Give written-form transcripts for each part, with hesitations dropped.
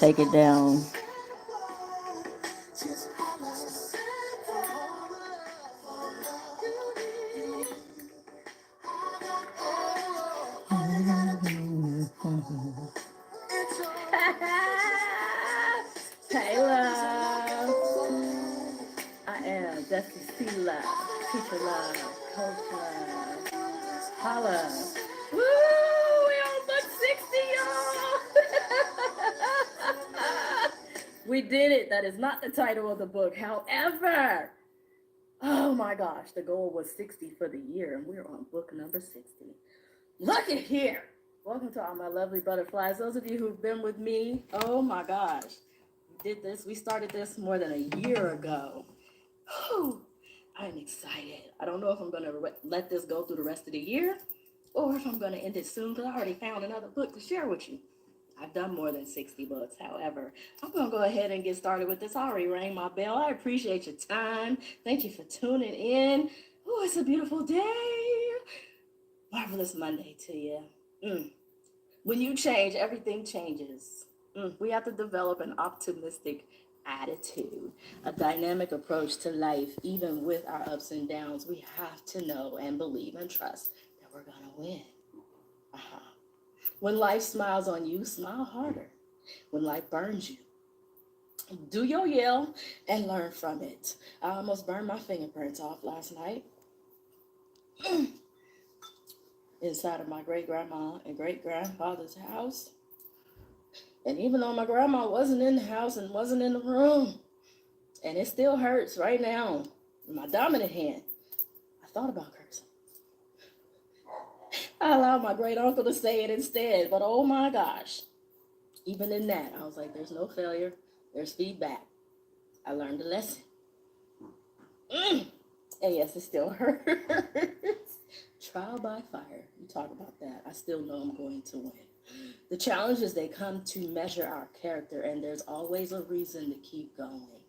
take it down. Taylor. I am Jessie C Love, teacher love, coach love. Holla. Woo! We on book 60, y'all. We did it. That is not the title of the book. However, oh my gosh, the goal was 60 for the year, and we're on book number 60. Look at here. Welcome to all my lovely butterflies. Those of you who've been with me, oh my gosh, we started this more than a year ago. Whew, I'm excited. I don't know if I'm going to let this go through the rest of the year or if I'm going to end it soon because I already found another book to share with you. I've done more than 60 books. However, I'm going to go ahead and get started with this. I already rang my bell. I appreciate your time. Thank you for tuning in. Oh, it's a beautiful day. Marvelous Monday to you. When you change, everything changes. We have to develop an optimistic attitude, a dynamic approach to life, even with our ups and downs. We have to know and believe and trust that we're going to win. When life smiles on you, smile harder. When life burns you, do your yell and learn from it. I almost burned my fingerprints off last night inside of my great-grandma and great-grandfather's house. And even though my grandma wasn't in the house and wasn't in the room, and it still hurts right now, in my dominant hand, I thought about cursing. I allowed my great uncle to say it instead, but oh my gosh, even in that, I was like, there's no failure, there's feedback. I learned a lesson. And yes, it still hurts. Trial by fire. You talk about that. I still know I'm going to win. The challenges, they come to measure our character, and there's always a reason to keep going.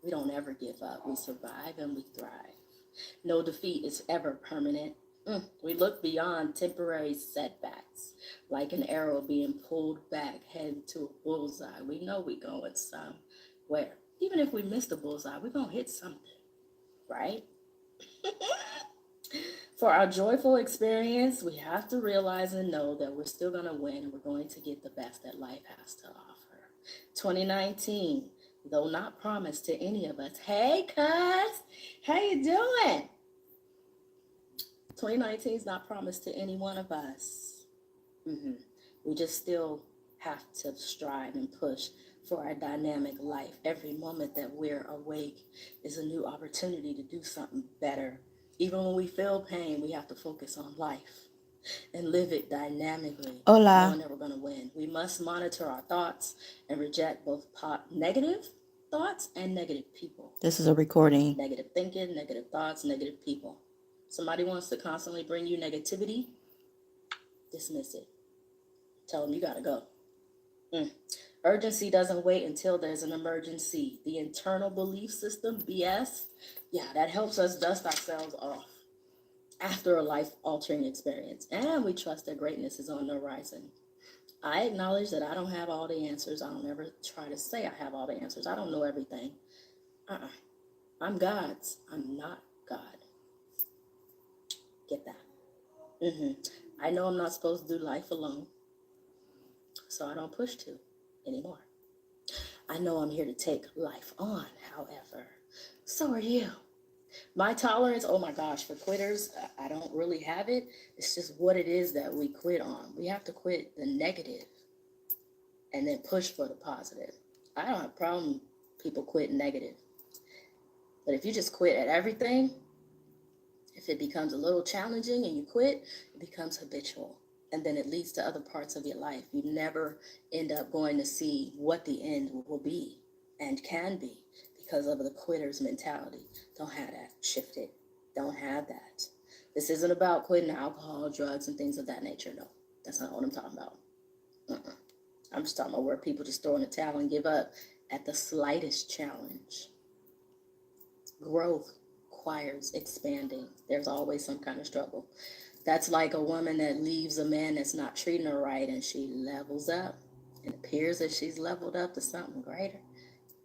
We don't ever give up. We survive and we thrive. No defeat is ever permanent. We look beyond temporary setbacks, like an arrow being pulled back, heading to a bullseye. We know we're going somewhere. Even if we miss the bullseye, we're going to hit something, right? For our joyful experience, we have to realize and know that we're still going to win and we're going to get the best that life has to offer. 2019, though not promised to any of us. Hey, cuz, how you doing? 2019 is not promised to any one of us. We just still have to strive and push for our dynamic life. Every moment that we're awake is a new opportunity to do something better. Even when we feel pain, we have to focus on life and live it dynamically. Hola. Knowing that we're going to win. We must monitor our thoughts and reject both negative thoughts and negative people. This is a recording. Negative thinking, negative thoughts, negative people. Somebody wants to constantly bring you negativity, dismiss it. Tell them you got to go. Urgency doesn't wait until there's an emergency. The internal belief system, BS, that helps us dust ourselves off after a life-altering experience. And we trust that greatness is on the horizon. I acknowledge that I don't have all the answers. I don't ever try to say I have all the answers. I don't know everything. I'm God's. I'm not God. Get that? I know I'm not supposed to do life alone, so I don't push to anymore. I know I'm here to take life on, however. So are you. My tolerance, oh my gosh, for quitters, I don't really have it. It's just what it is that we quit on. We have to quit the negative and then push for the positive. I don't have a problem people quit negative. But if you just quit at everything, if it becomes a little challenging and you quit, it becomes habitual. And then it leads to other parts of your life. You never end up going to see what the end will be and can be because of the quitter's mentality. Don't have that. Shift it. Don't have that. This isn't about quitting alcohol, drugs, and things of that nature. No, that's not what I'm talking about. I'm just talking about where people just throw in the towel and give up at the slightest challenge. Growth requires expanding. There's always some kind of struggle. That's like a woman that leaves a man that's not treating her right and she levels up. It appears that she's leveled up to something greater.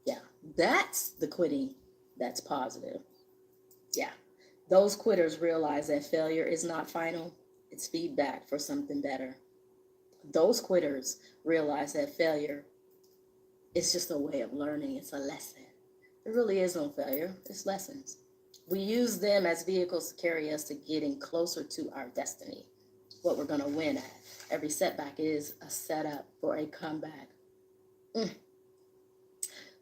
Yeah, that's the quitting that's positive. Yeah, those quitters realize that failure is not final, it's feedback for something better. Those quitters realize that failure is just a way of learning, it's a lesson. There really is no failure, it's lessons. We use them as vehicles to carry us to getting closer to our destiny, what we're going to win at. Every setback is a setup for a comeback.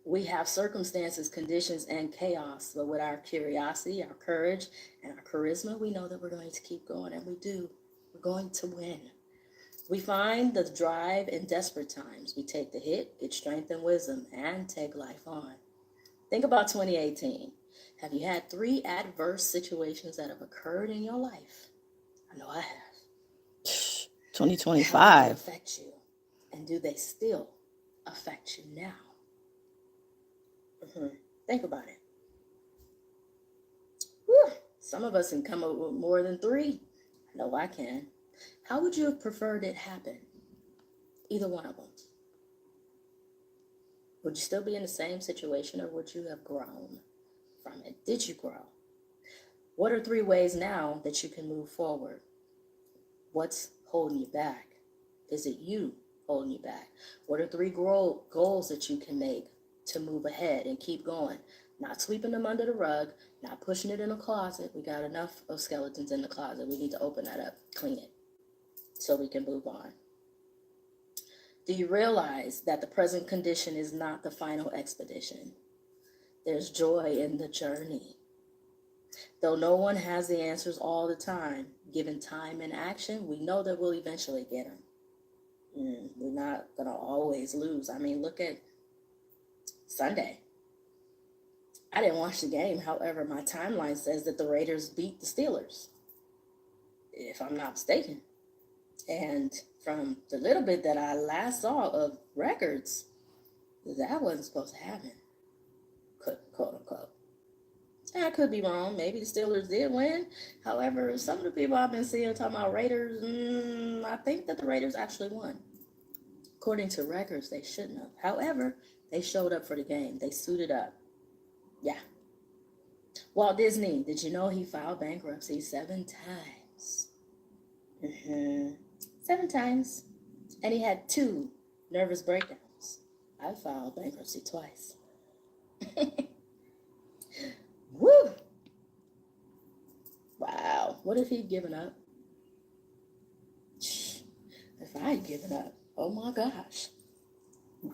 We have circumstances, conditions, and chaos, but with our curiosity, our courage, and our charisma, we know that we're going to keep going, and we do. We're going to win. We find the drive in desperate times. We take the hit, get strength and wisdom, and take life on. Think about 2018. Have you had 3 adverse situations that have occurred in your life? I know I have. 2025. How did they affect you? And do they still affect you now? Think about it. Whew. Some of us can come up with more than 3. I know I can. How would you have preferred it happen? Either one of them. Would you still be in the same situation, or would you have grown from it? Did you grow? What are 3 ways now that you can move forward? What's holding you back? Is it you holding you back? What are 3 goals that you can make to move ahead and keep going? Not sweeping them under the rug, not pushing it in a closet. We got enough of skeletons in the closet. We need to open that up, clean it, so we can move on. Do you realize that the present condition is not the final expedition? There's joy in the journey. Though no one has the answers all the time, given time and action, we know that we'll eventually get them. We're not going to always lose. I mean, look at Sunday. I didn't watch the game. However, my timeline says that the Raiders beat the Steelers, if I'm not mistaken. And from the little bit that I last saw of records, that wasn't supposed to happen, quote unquote. And I could be wrong. Maybe the Steelers did win. However, some of the people I've been seeing talking about Raiders, I think that the Raiders actually won. According to records, they shouldn't have. However, they showed up for the game. They suited up. Yeah. Walt Disney, did you know he filed bankruptcy 7 times? 7 times. And he had 2 nervous breakdowns. I filed bankruptcy twice. Woo! Wow. What if he'd given up? If I had given up, oh my gosh.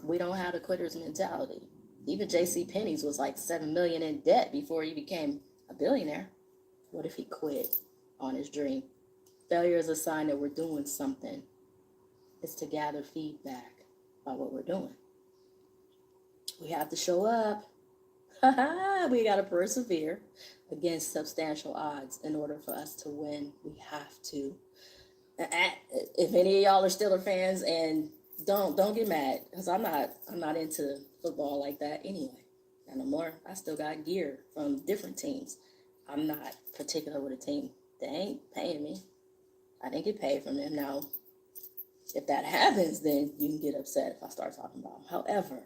We don't have the quitter's mentality. Even J.C. Penney's was like $7 million in debt before he became a billionaire. What if he quit on his dream? Failure is a sign that we're doing something. It's to gather feedback about what we're doing. We have to show up. We got to persevere against substantial odds in order for us to win. We have to. If any of y'all are Steelers fans, and don't get mad, because I'm not into football like that anyway. And no more, I still got gear from different teams. I'm not particular with a team. They ain't paying me. I didn't get paid from them. Now, if that happens, then you can get upset if I start talking about them. However,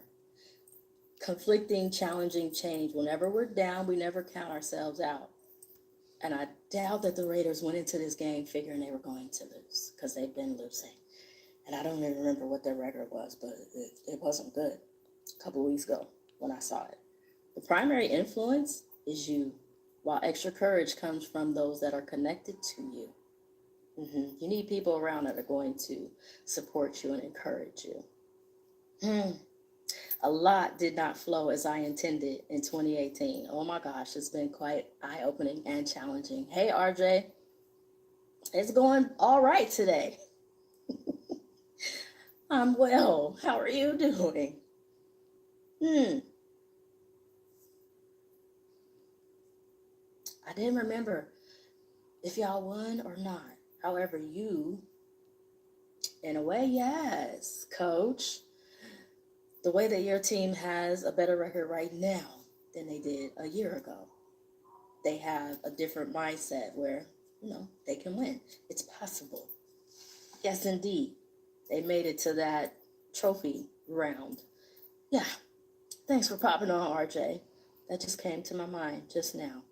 conflicting, challenging change. Whenever we're down, we never count ourselves out. And I doubt that the Raiders went into this game figuring they were going to lose, because they've been losing. And I don't even remember what their record was, but it wasn't good a couple of weeks ago when I saw it. The primary influence is you, while extra courage comes from those that are connected to you. You need people around that are going to support you and encourage you. A lot did not flow as I intended in 2018. Oh my gosh, it's been quite eye-opening and challenging. Hey, RJ, it's going all right today. I'm well. How are you doing? I didn't remember if y'all won or not. However, you, in a way, yes, coach. The way that your team has a better record right now than they did a year ago. They have a different mindset where, they can win. It's possible. Yes, indeed. They made it to that trophy round. Yeah, thanks for popping on, RJ. That just came to my mind just now.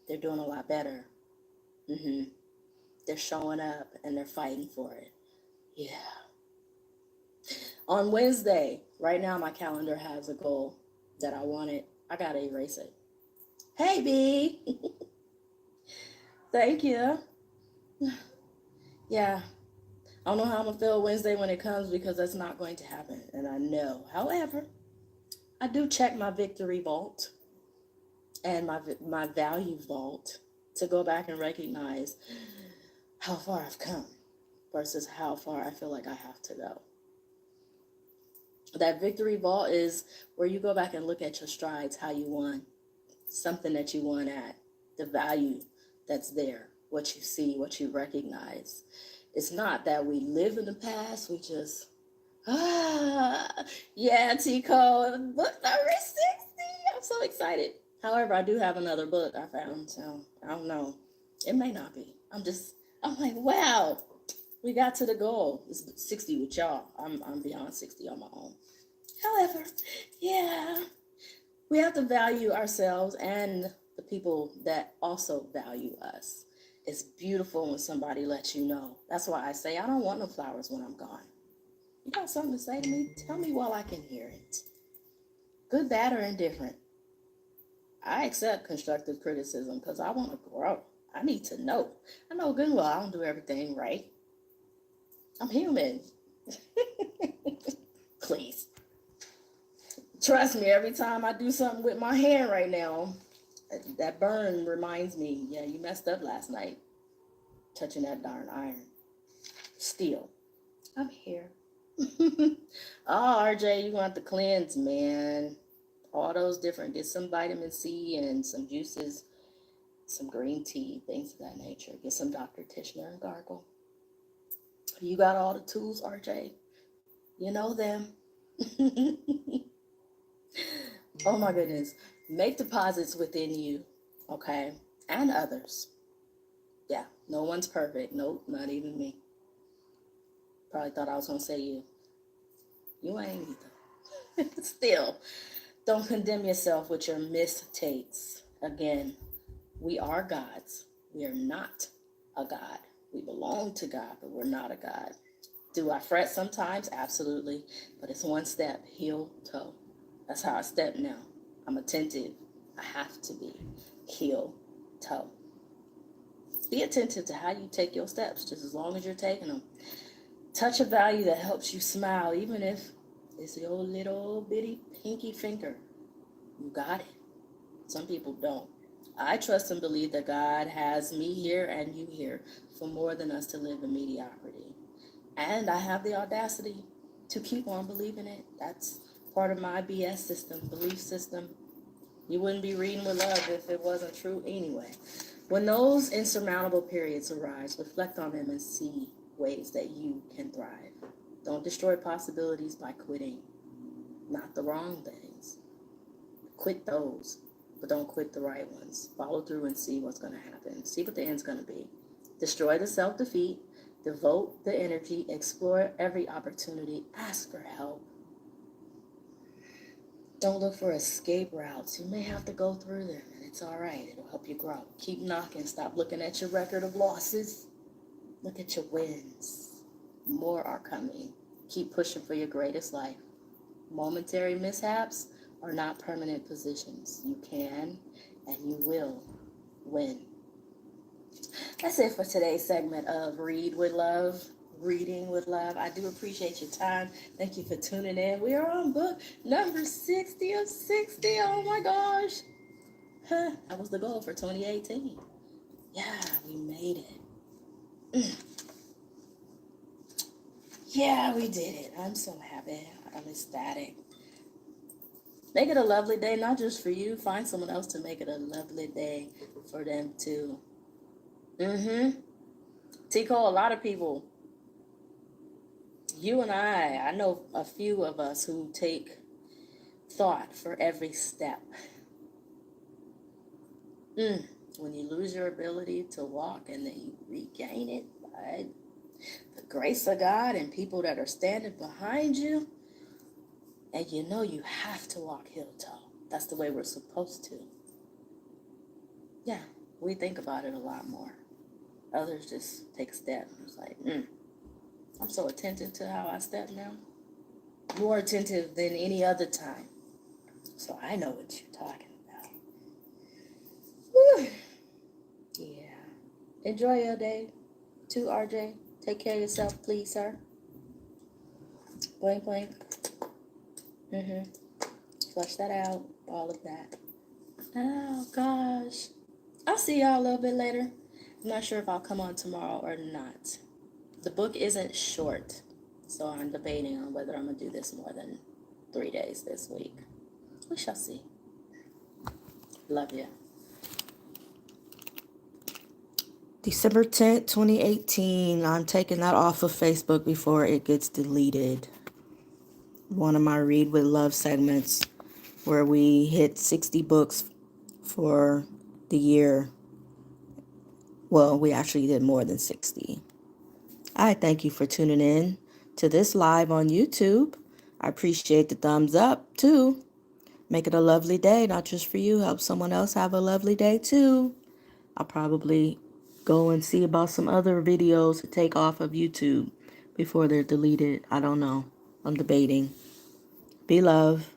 They're doing a lot better. hmm They're showing up and they're fighting for it. Yeah. On Wednesday, right now my calendar has a goal that I wanted. I gotta erase it. Hey, B. Thank you. Yeah. I don't know how I'm gonna feel Wednesday when it comes because that's not going to happen. And I know. However, I do check my victory vault and my value vault to go back and recognize how far I've come versus how far I feel like I have to go. That victory vault is where you go back and look at your strides, how you won, something that you won at, the value that's there, what you see, what you recognize. It's not that we live in the past, we just, yeah, Tico, book number 60. I'm so excited. However, I do have another book I found, so I don't know. It may not be. I'm like, wow, we got to the goal. It's 60 with y'all. I'm beyond 60 on my own. However, yeah, we have to value ourselves and the people that also value us. It's beautiful when somebody lets you know. That's why I say I don't want no flowers when I'm gone. You got something to say to me? Tell me while I can hear it. Good, bad, or indifferent. I accept constructive criticism because I want to grow. I need to know. I know good and well I don't do everything right. I'm human. Please. Trust me, every time I do something with my hand right now, that burn reminds me, yeah, you messed up last night touching that darn iron. Still, I'm here. Oh, RJ, you want to cleanse, man. All those different, get some vitamin C and some juices, some green tea, things of that nature. Get some Dr. Tishner and gargle. You got all the tools, RJ. You know them. Oh my goodness. Make deposits within you, okay? And others. Yeah, no one's perfect. Nope, not even me. Probably thought I was going to say you. You ain't either. Still, don't condemn yourself with your mistakes. Again, we are gods. We are not a god. We belong to God, but we're not a god. Do I fret sometimes? Absolutely. But it's one step, heel, toe. That's how I step now. I'm attentive. I have to be. Heel, toe. Be attentive to how you take your steps, just as long as you're taking them. Touch a value that helps you smile, even if it's your little bitty pinky finger. You got it. Some people don't. I trust and believe that God has me here and you here for more than us to live in mediocrity. And I have the audacity to keep on believing it. That's part of my BS system, belief system. You wouldn't be reading with love if it wasn't true anyway. When those insurmountable periods arise, reflect on them and see ways that you can thrive. Don't destroy possibilities by quitting. Not the wrong things. Quit those, but don't quit the right ones. Follow through and see what's going to happen. See what the end's going to be. Destroy the self-defeat. Devote the energy. Explore every opportunity. Ask for help. Don't look for escape routes. You may have to go through them, and it's all right. It'll help you grow. Keep knocking. Stop looking at your record of losses. Look at your wins. More are coming. Keep pushing for your greatest life. Momentary mishaps are not permanent positions. You can and you will win. That's it for today's segment of Read with Love. Reading with Love. I do appreciate your time. Thank you for tuning in. We are on book number 60 of 60. Oh my gosh. That was the goal for 2018. Yeah, we made it. Yeah, we did it. I'm so happy. I'm ecstatic. Make it a lovely day, not just for you. Find someone else to make it a lovely day for them too. Tico, a lot of people, you and I know a few of us who take thought for every step. When you lose your ability to walk and then you regain it by the grace of God and people that are standing behind you, And you know you have to walk heel toe. That's the way we're supposed to. Yeah, we think about it a lot more. Others just take a step. It's like, I'm so attentive to how I step now. More attentive than any other time. So I know what you're talking about. Whew. Yeah. Enjoy your day. To RJ. Take care of yourself, please, sir. Blank, blank. Flush that out. All of that. Oh, gosh. I'll see y'all a little bit later. I'm not sure if I'll come on tomorrow or not. The book isn't short, so I'm debating on whether I'm going to do this more than 3 days this week. We shall see. Love you. December 10th, 2018. I'm taking that off of Facebook before it gets deleted. One of my Read with Love segments where we hit 60 books for the year. Well, we actually did more than 60. I thank you for tuning in to this live on YouTube. I appreciate the thumbs up too. Make it a lovely day, not just for you. Help someone else have a lovely day too. I'll probably go and see about some other videos to take off of YouTube before they're deleted. I don't know. I'm debating. Be love.